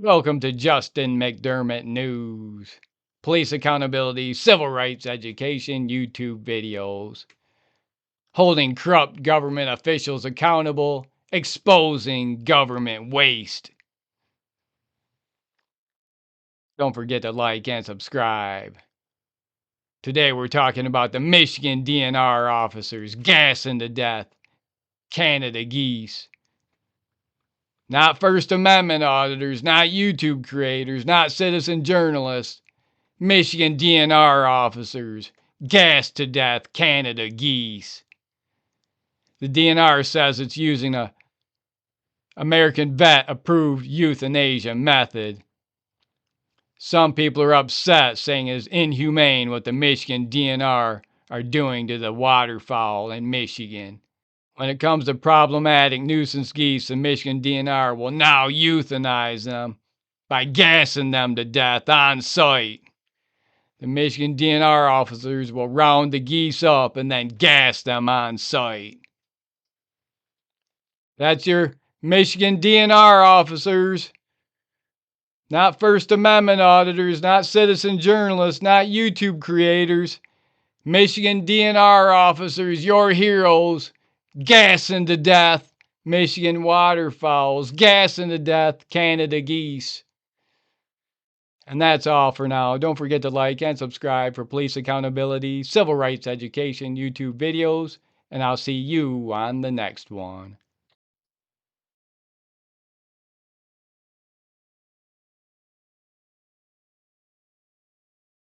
Welcome to Justin McDermott News. Police accountability, civil rights education, YouTube videos. Holding corrupt government officials accountable, exposing government waste. Don't forget to like and subscribe. Today we're talking about the Michigan DNR officers gassing to death Canada geese. Not First Amendment auditors, not YouTube creators, not citizen journalists. Michigan DNR officers gassed to death Canada geese. The DNR says it's using a American vet approved euthanasia method. Some people are upset, saying it's inhumane what the Michigan DNR are doing to the waterfowl in Michigan. When it comes to problematic nuisance geese, the Michigan DNR will now euthanize them by gassing them to death on site. The Michigan DNR officers will round the geese up and then gas them on site. That's your Michigan DNR officers. Not First Amendment auditors, not citizen journalists, not YouTube creators. Michigan DNR officers, your heroes, gassing to death Michigan waterfowls, gassing to death Canada geese. And that's all for now. Don't forget to like and subscribe for police accountability, civil rights education, YouTube videos, and I'll see you on the next one.